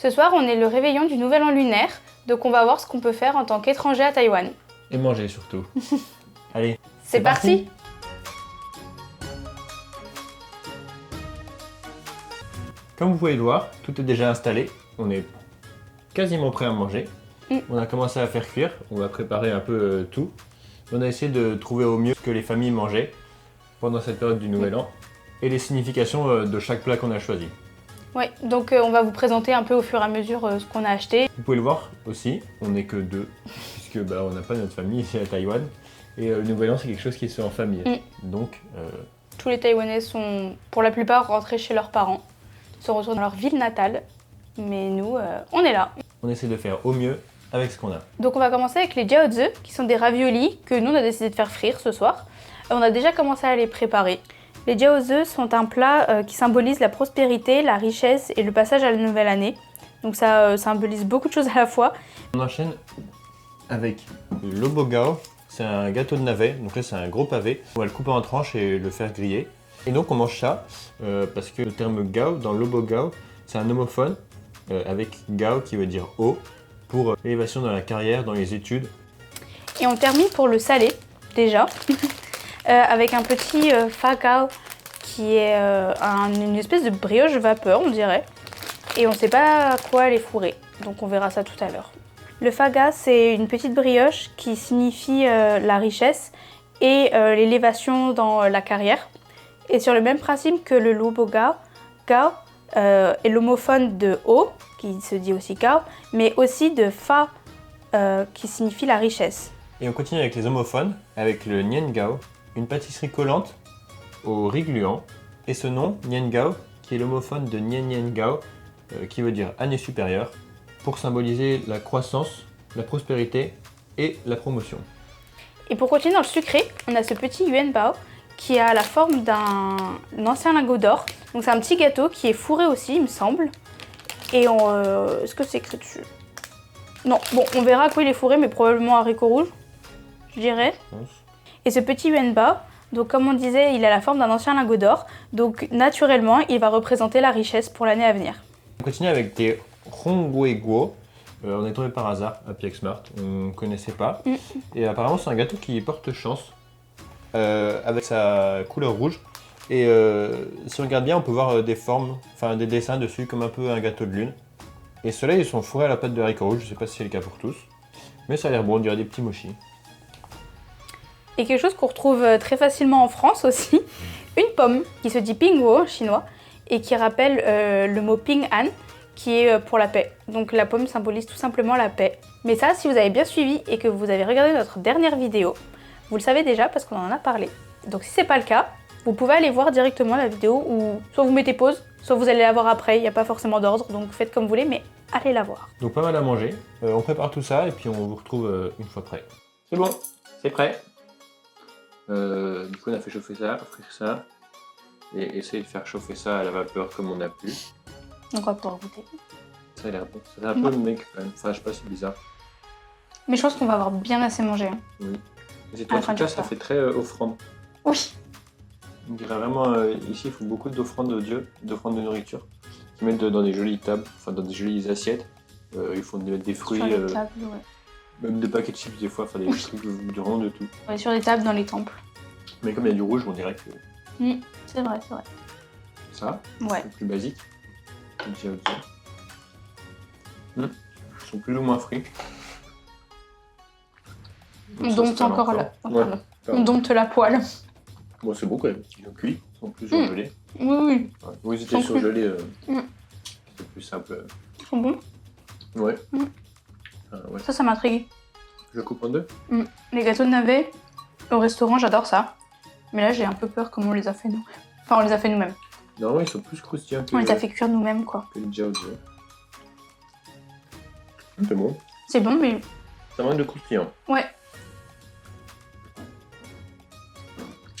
Ce soir, on est le réveillon du Nouvel An lunaire, donc on va voir ce qu'on peut faire en tant qu'étranger à Taïwan. Et manger surtout. Allez, C'est parti. Comme vous pouvez le voir, tout est déjà installé. On est quasiment prêt à manger. On a commencé à faire cuire. On va préparer un peu tout. On a essayé de trouver au mieux ce que les familles mangeaient pendant cette période du Nouvel An et les significations de chaque plat qu'on a choisi. Oui, donc on va vous présenter un peu au fur et à mesure ce qu'on a acheté. Vous pouvez le voir aussi, on n'est que deux, puisque on n'a pas notre famille ici à Taïwan. Et le Nouvel An, c'est quelque chose qui se fait en famille. Donc, tous les Taïwanais sont pour la plupart rentrés chez leurs parents, se retournent dans leur ville natale. Mais nous, on est là. On essaie de faire au mieux avec ce qu'on a. Donc on va commencer avec les jiaozi, qui sont des raviolis que nous on a décidé de faire frire ce soir. On a déjà commencé à les préparer. Les jiaozi sont un plat qui symbolise la prospérité, la richesse et le passage à la nouvelle année. Donc ça symbolise beaucoup de choses à la fois. On enchaîne avec le lobogao. C'est un gâteau de navet, donc là c'est un gros pavé. On va le couper en tranches et le faire griller. Et donc on mange ça parce que le terme gao dans le lobogao, c'est un homophone avec gao qui veut dire haut pour l'élévation dans la carrière, dans les études. Et on termine pour le salé, déjà, avec un petit fa gao qui est une espèce de brioche vapeur, on dirait. Et on ne sait pas à quoi elle est fourrée, donc on verra ça tout à l'heure. Le fa gao, c'est une petite brioche qui signifie la richesse et l'élévation dans la carrière. Et sur le même principe que le lobogao, gao est l'homophone de haut, qui se dit aussi gao, mais aussi de fa, qui signifie la richesse. Et on continue avec les homophones, avec le nian gao, une pâtisserie collante au riz gluant. Et ce nom, nian gao, qui est l'homophone de nian nian gao, qui veut dire année supérieure, pour symboliser la croissance, la prospérité et la promotion. Et pour continuer dans le sucré, on a ce petit yuan bao qui a la forme d'un ancien lingot d'or. Donc c'est un petit gâteau qui est fourré aussi, il me semble. Et est-ce que c'est écrit dessus? Non, bon, on verra à quoi il est fourré, mais probablement haricot rouge, je dirais. Et ce petit yuan bao, donc comme on disait, il a la forme d'un ancien lingot d'or. Donc naturellement, il va représenter la richesse pour l'année à venir. On continue avec des honggueguo. On est tombé par hasard à PXmart, on ne connaissait pas. Et apparemment c'est un gâteau qui porte chance avec sa couleur rouge. Et si on regarde bien, on peut voir des formes, enfin des dessins dessus comme un peu un gâteau de lune. Et ceux-là ils sont fourrés à la pâte de haricot rouge, je sais pas si c'est le cas pour tous. Mais ça a l'air bon, on dirait des petits mochis. Et quelque chose qu'on retrouve très facilement en France aussi, une pomme qui se dit pingwo en chinois et qui rappelle le mot ping an, qui est pour la paix. Donc la pomme symbolise tout simplement la paix. Mais ça, si vous avez bien suivi et que vous avez regardé notre dernière vidéo, vous le savez déjà parce qu'on en a parlé. Donc si c'est pas le cas, vous pouvez aller voir directement la vidéo ou soit vous mettez pause, soit vous allez la voir après, il n'y a pas forcément d'ordre, donc faites comme vous voulez, mais allez la voir. Donc pas mal à manger, on prépare tout ça et puis on vous retrouve une fois prêt. C'est bon, c'est prêt. Du coup on a fait chauffer ça, frire ça, et essayer de faire chauffer ça à la vapeur comme on a pu. Donc on va pouvoir goûter. Ça a l'air bon, ça a un peu de mec quand même, enfin je sais pas, c'est bizarre. Mais je pense qu'on va avoir bien assez mangé. Hein. Oui. Et en tout cas ça fait très offrande. Oui. On dirait vraiment, ici il faut beaucoup d'offrandes de Dieu, d'offrandes de nourriture. Ils mettent dans des jolies tables, enfin dans des jolies assiettes. Ils font des fruits, sur les tables, même des paquets de chips des fois, enfin des trucs de rond de tout. Ouais, sur les tables dans les temples. Mais comme il y a du rouge, on dirait que... C'est vrai, c'est vrai. Ça, ouais. C'est plus basique. Ils sont plus ou moins frits. On dompte encore là. Ouais. On dompte la poêle. Bon, c'est bon quand même. Ils ont cuit, ils sont plus surgelés. Oui, oui. Ouais. Oui, ils étaient surgelés. C'est plus simple. Ils sont bons. Ouais. Ouais. Ça m'intrigue. Je coupe en deux. Les gâteaux de navet, au restaurant, j'adore ça. Mais là, j'ai un peu peur comment on les a fait nous. Enfin, on les a fait nous-mêmes. Non, ils sont plus croustillants que... On les a fait cuire nous-mêmes, quoi. Que les jiaozi. C'est bon. C'est bon, mais... Ça manque de croustillant. Ouais.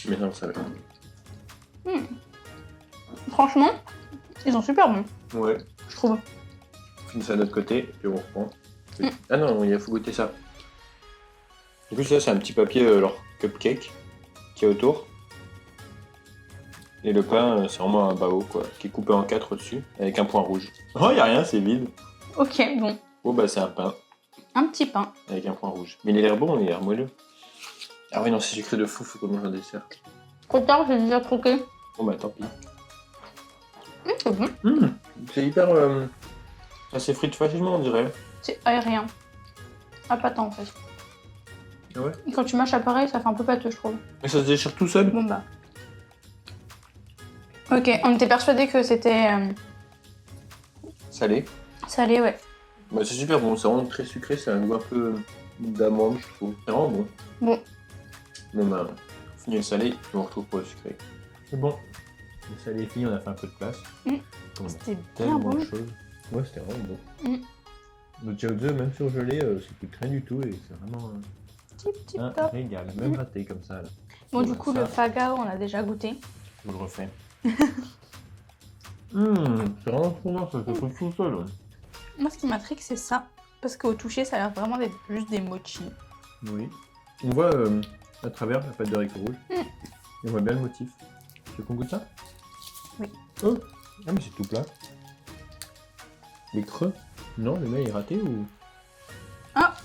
Mais non, ça va. Franchement, ils sont super bons. Ouais. Je trouve. On finit ça de notre côté, puis on reprend. Ah non, il faut goûter ça. Du coup, ça, c'est un petit papier, leur cupcake, qui est autour. Et le pain, c'est vraiment un bao, quoi, qui est coupé en 4 au-dessus, avec un point rouge. Oh, y a rien, c'est vide. Ok, bon. Oh bah c'est un pain Un petit pain. avec un point rouge. Mais il a l'air bon, il a l'air moelleux. Ah oui, non, c'est sucré de fou, faut qu'on mange un dessert. Trop tard, j'ai déjà croqué. Bon bah tant pis. C'est bon. C'est hyper... Ça s'effrite facilement, on dirait. C'est aérien. Ah, pas tant en fait. Ah ouais? Quand tu mâches à pareil, ça fait un peu pâteux, je trouve. Mais ça se déchire tout seul. Bon bah. Ok, on était persuadé que c'était Salé. salé, ouais. Bah c'est super bon, c'est vraiment très sucré, c'est un goût un peu d'amande, je trouve. C'est vraiment bon. Bon. Bon bah, on finit le salé, et on retrouve pour le sucré. C'est bon. Le salé est fini, on a fait un peu de place. On a C'était bien tellement bon. de choses. Ouais, c'était vraiment bon. Mm. Le jiaozi, même surgelé, ça coûte rien du tout et c'est vraiment Tip un top. régal. Même raté comme ça. Là. Bon, du Ouais, coup, ça. le fagao, on a déjà goûté. Je vous le refais. C'est vraiment trop bon, ça se trouve tout seul. Ouais. Moi, ce qui m'intrigue, c'est ça. Parce qu'au toucher, ça a l'air vraiment d'être juste des mochi. Oui. On voit à travers la pâte de haricots rouges. Et on voit bien le motif. Tu veux qu'on goûte ça? Oui. Oh. Ah mais c'est tout plat. Les creux? Non, le mets est raté ou... Ah!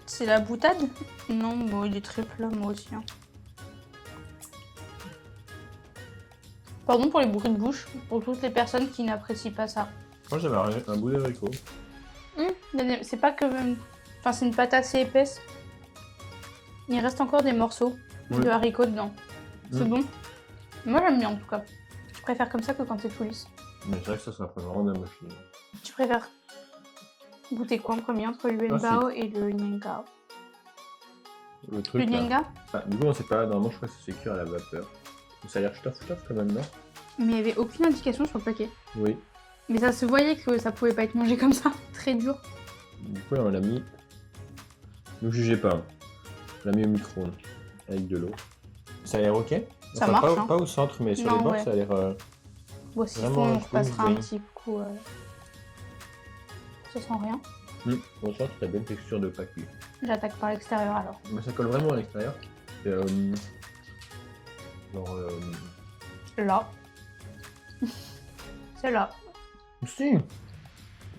C'est la boutade? Non, bon, il est très plat, moi aussi. Hein. Pardon pour les bruits de bouche, pour toutes les personnes qui n'apprécient pas ça. Moi j'avais un bout d'haricot. C'est pas que... Enfin, c'est une pâte assez épaisse. Il reste encore des morceaux de haricots dedans. C'est bon. Moi, j'aime bien, en tout cas. Je préfère comme ça que quand c'est tout lisse. Mais c'est vrai que ça fait vraiment d'un mochi. Tu préfères goûter quoi en premier entre le yuanbao et le niangao? Le truc Le là. nianga? Du coup on sait pas, normalement je crois que c'est cuire à la vapeur. Mais ça a l'air stuff quand même, non? Mais il n'y avait aucune indication sur le paquet. Oui. Mais ça se voyait que ça pouvait pas être mangé comme ça. Très dur. Du coup là on l'a mis... Ne jugez pas. On l'a mis au micro-ondes. Avec de l'eau. Ça a l'air ok? Ça Enfin, marche, pas au centre mais sur Non, les bords ouais. ça a l'air... Bon, s'il faut, Vraiment, on je trouve repassera un bien. petit coup. Ça sent rien. Au centre t'as bien une texture de pas cuit. J'attaque par l'extérieur alors. Mais ça colle vraiment à l'extérieur. Et, genre... Là. C'est là. Si.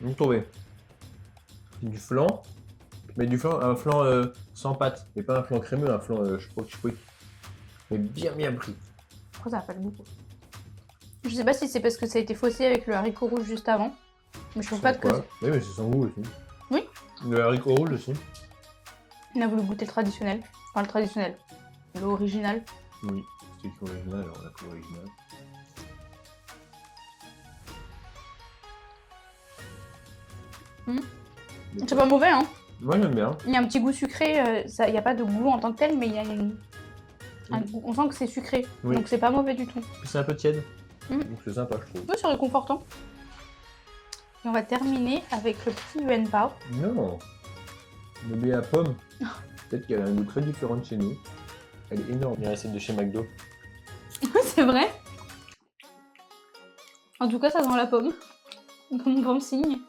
Vous trouvez. C'est du flan. Mais du flan, un flan sans pâte. Mais pas un flan crémeux, un flan chouic. Mais bien pris. Pourquoi ça n'a pas le goût? Je sais pas si c'est parce que ça a été faussé avec le haricot rouge juste avant. Mais je trouve pas que... Oui, mais c'est sans goût aussi. Oui. Le haricot rouge aussi. On a voulu goûter le traditionnel. Enfin, le traditionnel. L'original. Oui. C'est écrit original, alors on a pris original. C'est pas mauvais, hein. Moi j'aime bien. Il y a un petit goût sucré. Il n'y a pas de goût en tant que tel, mais il y a un goût. On sent que c'est sucré. Oui. Donc c'est pas mauvais du tout. Puis c'est un peu tiède. Mm. Donc c'est sympa, je trouve. Oui, c'est réconfortant. Et on va terminer avec le petit yuanbao. Non. L'oublier à pomme. Peut-être qu'elle a un goût très différent de chez nous. Elle est énorme. Il y a la recette de chez McDo. C'est vrai. En tout cas, ça sent la pomme. Comme bon signe.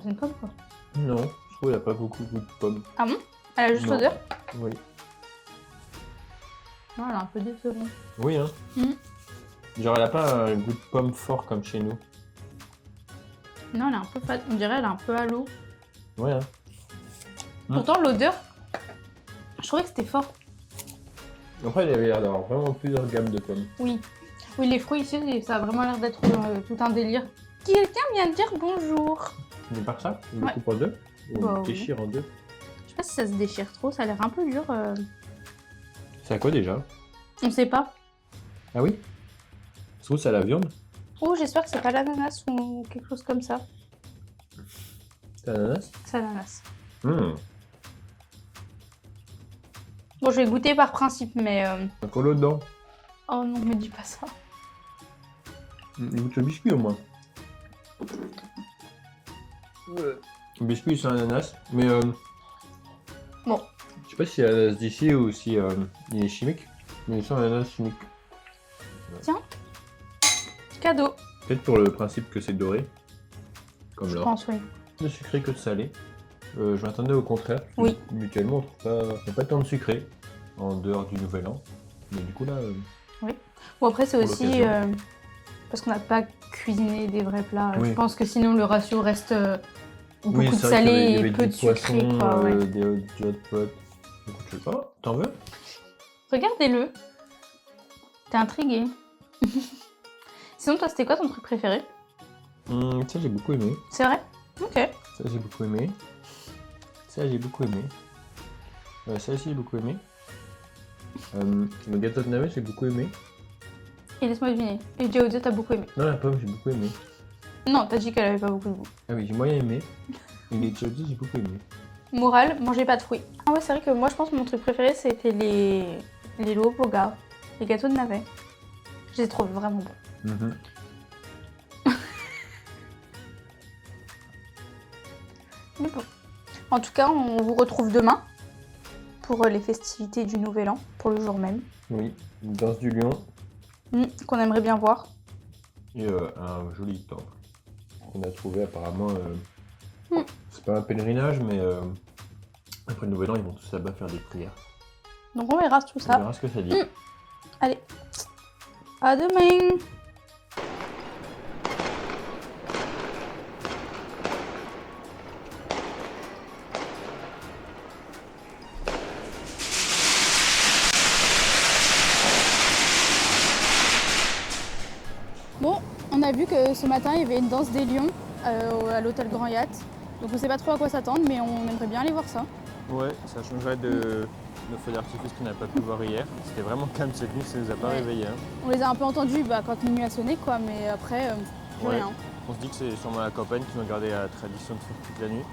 C'est une pomme, quoi. Non, je trouve qu'elle a pas beaucoup de goût de pomme. Ah bon? Elle a juste Non. l'odeur? Oui. Non, elle est un peu décevante. Oui, hein. Genre, elle a pas un goût de pomme fort comme chez nous. Non, elle est un peu fade. On dirait elle est un peu à l'eau. Ouais, hein. Pourtant, l'odeur, je trouvais que c'était fort. Après, il avait l'air d'avoir vraiment plusieurs gammes de pommes. Oui. Oui, les fruits ici, ça a vraiment l'air d'être tout un délire. Quelqu'un vient de dire bonjour. Mais par ça, on le Ouais. coupe en deux. On Bah, le déchire en deux. Je sais pas si ça se déchire trop, ça a l'air un peu dur. C'est à quoi déjà? On sait pas. Ah oui? Je trouve que c'est à la viande. Oh, j'espère que c'est pas l'ananas ou quelque chose comme ça. C'est à l'ananas? C'est l'ananas. Bon, je vais goûter par principe, mais... Un colo dedans. Oh non, me dis pas ça. Il goûte le biscuit au moins. Le biscuit c'est un ananas, mais Bon. je sais pas si c'est l'ananas d'ici ou si il est chimique, mais il sent l'ananas chimique. Tiens. Cadeau. Peut-être pour le principe que c'est doré, comme Je l'or. pense, oui. De sucré que de salé. Je m'attendais au contraire. Parce que Oui. Mutuellement, on trouve pas tant de sucré en dehors du Nouvel An. Mais du coup là, Bon, après, c'est Pour aussi l'occasion. Parce qu'on n'a pas cuisiné des vrais plats. Oui. Je pense que sinon le ratio reste beaucoup Oui, de c'est vrai qu'il y salé avait et peu du de sucré. poisson, Quoi, ouais. du hot pot. Donc, tu veux pas? T'en veux? Regardez-le. T'es intrigué. Sinon, toi, c'était quoi ton truc préféré? Ça, j'ai beaucoup aimé. C'est vrai? Ok. Ça, j'ai beaucoup aimé. Ça, j'ai beaucoup aimé. Ça aussi, j'ai beaucoup aimé. Le gâteau de navet, j'ai beaucoup aimé. Et laisse-moi deviner. Et Geodio, t'as beaucoup aimé. Non, la pomme, j'ai beaucoup aimé. Non, t'as dit qu'elle avait pas beaucoup de goût. Ah oui, j'ai moyen aimé. Et les childis, j'ai beaucoup aimé. Morale, mangez pas de fruits. Ah ouais, c'est vrai que moi, je pense que mon truc préféré, c'était les Luoboga, les gâteaux de navet. Je les trouve vraiment bons. Mhm. Mais bon. En tout cas, on vous retrouve demain pour les festivités du Nouvel An, pour le jour même. Oui, une danse du lion Qu'on aimerait bien voir. et un joli temple qu'on a trouvé apparemment. C'est pas un pèlerinage, mais après le Nouvel An, ils vont tous là-bas faire des prières. Donc on verra tout On ça. verra ce que ça dit. Allez, à demain! Bon, on a vu que ce matin il y avait une danse des lions à l'hôtel Grand Yacht. Donc on sait pas trop à quoi s'attendre, mais on aimerait bien aller voir ça. Ouais, ça changerait de nos feux d'artifice qu'on n'a pas pu voir hier. C'était vraiment calme cette nuit, ça nous a pas Ouais. réveillés. Hein. On les a un peu entendus quand minuit a sonné, quoi, mais après, plus Ouais. rien. On se dit que c'est sûrement la campagne qui nous a gardé la tradition de faire toute la nuit.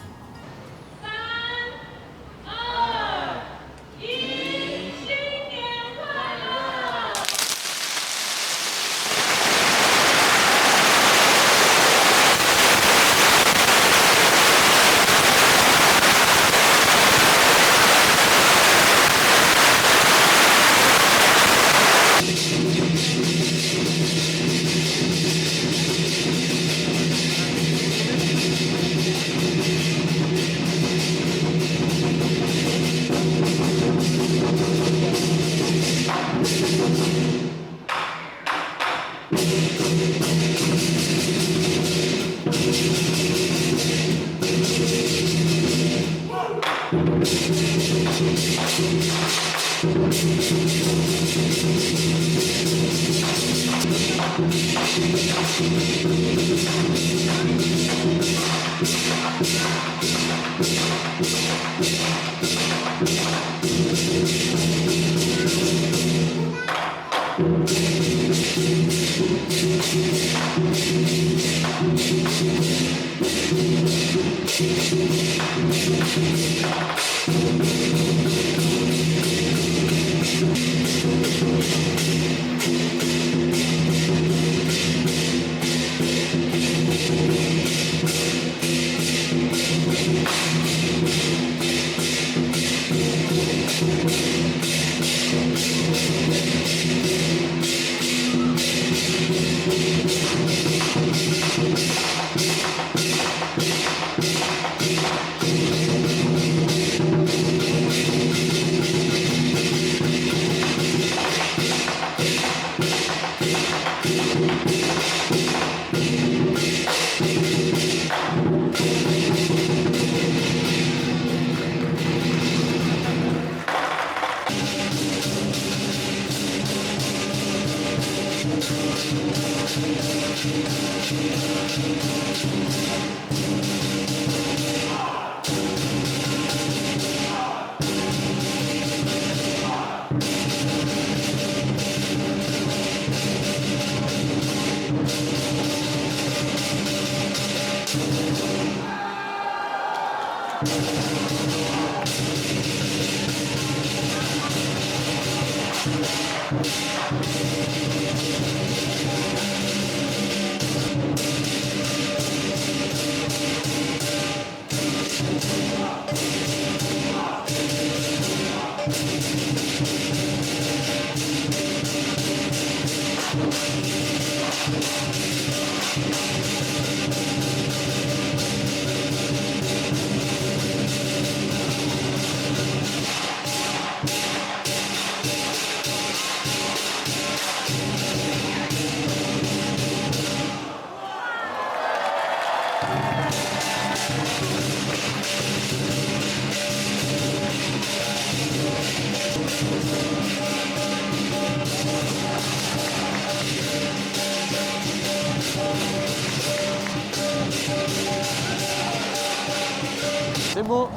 C'est bon,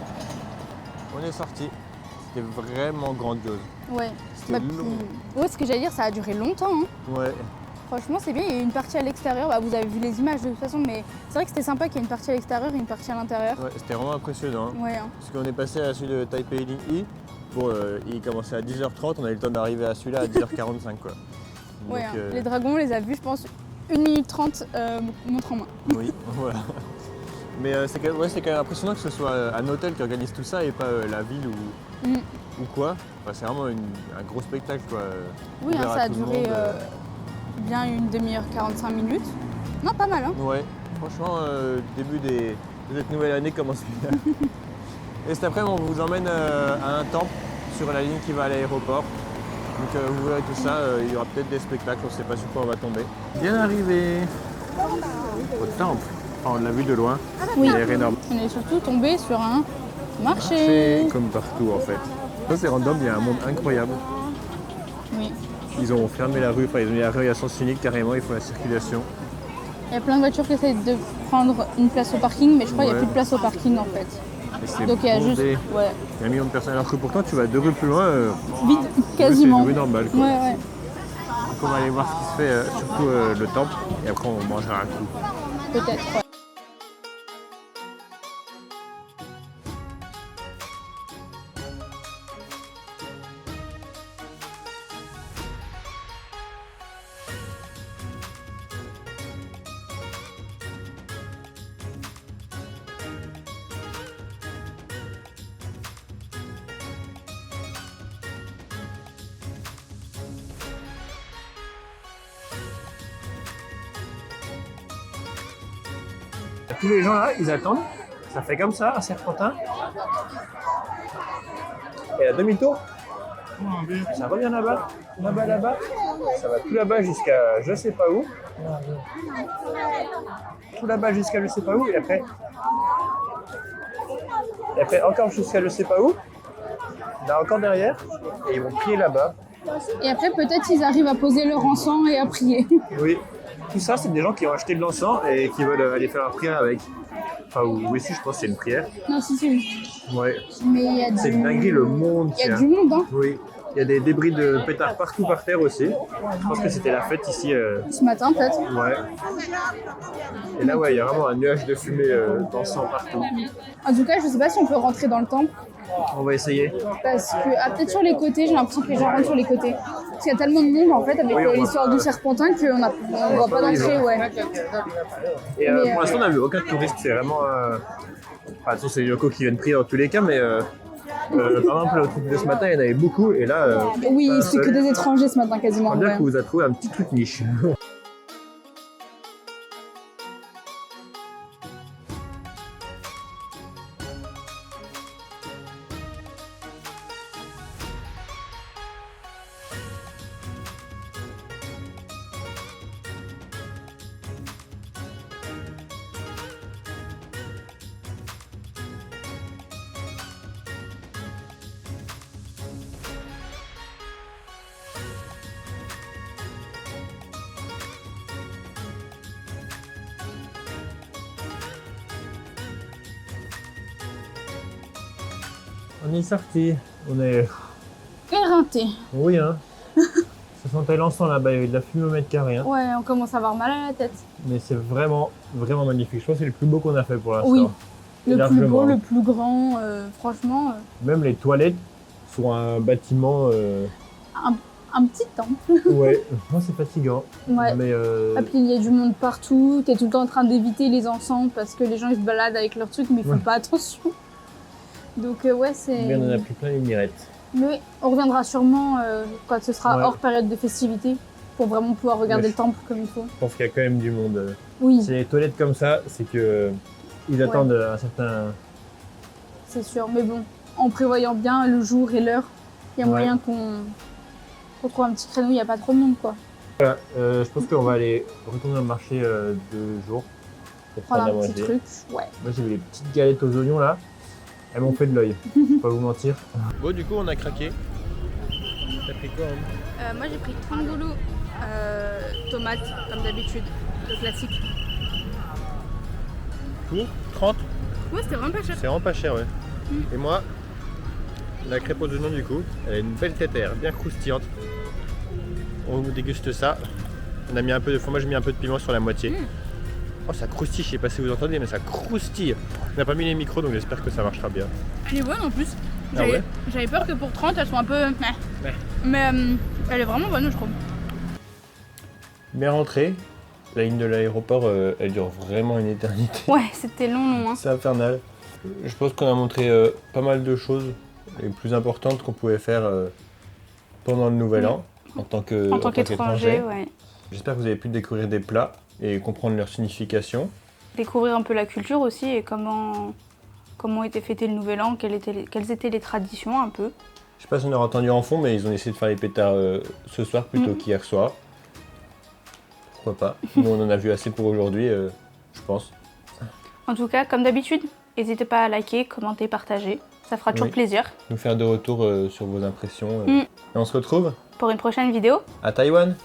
on est sorti. C'était vraiment grandiose. Ouais. C'était long. Ouais, ce que j'allais dire, ça a duré longtemps. Hein. Ouais. Franchement, c'est bien. Il y a eu une partie à l'extérieur. Bah, vous avez vu les images de toute façon, mais c'est vrai que c'était sympa qu'il y ait une partie à l'extérieur et une partie à l'intérieur. Ouais, c'était vraiment impressionnant. Hein. Ouais. Hein. Parce qu'on est passé à celui de Taipei Yi. Bon, il commençait à 10h30, on a eu le temps d'arriver à celui-là à 10h45 quoi. Ouais. Donc, Hein. Les dragons, on les a vus, je pense, 1 minute 30 montre en main. Oui, voilà. Mais c'est quand même impressionnant que ce soit un hôtel qui organise tout ça et pas la ville ou quoi. Enfin, c'est vraiment un gros spectacle quoi. Oui, hein, Ouvert à ça a tout le duré monde. bien une demi-heure, 45 minutes. Non, pas mal. Hein. Ouais, franchement, début de cette nouvelle année commence bien. Et cet après-midi, on vous emmène à un temple sur la ligne qui va à l'aéroport. Donc vous verrez tout ça, il y aura peut-être des spectacles, on ne sait pas sur quoi on va tomber. Bien arrivé au temple. Enfin, on l'a vu de loin, Oui. il a l'air énorme. On est surtout tombé sur un marché. C'est comme partout en fait. Ça c'est random, il y a un monde incroyable. Oui. Ils ont fermé la rue, enfin ils ont mis la rue à sens unique carrément, ils font la circulation. Il y a plein de voitures qui essaient de prendre une place au parking, mais je crois qu'il n'y a Ouais. plus de place au parking en fait. Et c'est Donc il y a juste. bondé. Ouais. Il y a un million de personnes, alors que pourtant tu vas 2 rues plus loin, Vide, c'est quasiment. une rue normale. Quoi. Ouais, ouais. Donc on va aller voir ce qui se fait, surtout le temple, et après on mangera un coup. Peut-être. Ouais. Tous les gens là, ils attendent. Ça fait comme ça, un serpentin. Et à demi-tour, ça revient là-bas, là-bas, là-bas. Ça va tout là-bas jusqu'à je sais pas où. Tout là-bas jusqu'à je sais pas où. Et après encore jusqu'à je sais pas où. Là encore derrière. Et ils vont prier là-bas. Et après, peut-être ils arrivent à poser leur encens et à prier. Oui. Tout ça, c'est des gens qui ont acheté de l'encens et qui veulent aller faire leur prière avec. Enfin, oui, si, je pense que c'est une prière. Non, si. Ouais. Mais il y a C'est une dinguerie, le monde. Il y a du monde, hein. Oui. Il y a des débris de pétards partout par terre aussi. Je pense que c'était la fête ici. Ce matin, peut-être. Ouais. Et là, ouais, il y a vraiment un nuage de fumée d'encens partout. En tout cas, je sais pas si on peut rentrer dans le temple. On va essayer. Parce que, peut-être sur les côtés, j'ai l'impression que les gens rentrent sur les côtés. Parce qu'il y a tellement de monde en fait avec Oui, on voit l'histoire pas. du serpentin qu'on ne voit pas d'entrée, ouais. Et Mais, pour l'instant, on n'a vu aucun touriste. C'est vraiment. Enfin, de toute façon, c'est les locaux qui viennent prier dans tous les cas, mais. Par exemple, le truc de ce matin, il y en avait beaucoup. Et là. Oui, c'est que des étrangers ce matin quasiment. On dirait Ouais. qu'on vous a trouvé un petit truc niche. On est sorti. On est. Éreinté. Oui, hein. Ça sentait l'encens là-bas, il y avait de la fumée au mètre carré. Hein. Ouais, on commence à avoir mal à la tête. Mais c'est vraiment, vraiment magnifique. Je pense que c'est le plus beau qu'on a fait pour l'instant. Oui. Le plus Largement. beau, le plus grand, franchement, Même les toilettes sur un bâtiment. un petit temple. Ouais, moi c'est fatigant. Ouais. Mais Et puis il y a du monde partout, t'es tout le temps en train d'éviter les encens parce que les gens ils se baladent avec leurs trucs mais ils font Ouais. pas attention. Donc ouais, c'est... mais on en a pris plein les mirettes. Mais on reviendra sûrement quand ce sera Ouais. hors période de festivité pour vraiment pouvoir regarder Mais le temple comme il faut. Je pense qu'il y a quand même du monde. Oui, C'est les toilettes comme ça, c'est que ils attendent un certain. c'est sûr. Mais bon, en prévoyant bien le jour et l'heure, il y a Ouais. moyen qu'on trouve un petit créneau, il n'y a pas trop de monde quoi. Voilà, je pense qu'on va aller retourner au marché de jour. pour Prendre prendre à un petit manger. truc, ouais. Moi j'ai vu les petites galettes aux oignons là, elles m'ont fait de l'œil, faut pas vous mentir. Bon du coup on a craqué. T'as pris quoi hein? Moi j'ai pris kangoulou, tomates comme d'habitude, le classique. Pour 30. Ouais, c'était vraiment pas cher. C'est vraiment pas cher ouais. Et moi, la crêpe aux oignons du coup, elle a une belle tétère, bien croustillante. On déguste ça. On a mis un peu de moi j'ai mis un peu de piment sur la moitié. Oh ça croustille, je sais pas si vous entendez mais ça croustille. On n'a pas mis les micros donc j'espère que ça marchera bien. Elle est bonne en plus. Ah ouais? J'avais peur que pour 30 elles soient un peu... Mais elle est vraiment bonne je trouve. Bien rentré. La ligne de l'aéroport, elle dure vraiment une éternité. Ouais, c'était long hein. C'est infernal. Je pense qu'on a montré pas mal de choses les plus importantes qu'on pouvait faire pendant le Nouvel An en tant qu'étranger, ouais. J'espère que vous avez pu découvrir des plats et comprendre leur signification. Découvrir un peu la culture aussi et comment était fêté le Nouvel An, quelles étaient les traditions un peu. Je sais pas si on aura entendu en fond, mais ils ont essayé de faire les pétards ce soir plutôt qu'hier soir. Pourquoi pas? Nous on en a vu assez pour aujourd'hui, je pense. En tout cas, comme d'habitude, n'hésitez pas à liker, commenter, partager. Ça fera toujours plaisir. Nous faire des retours sur vos impressions. Et on se retrouve pour une prochaine vidéo. à Taïwan.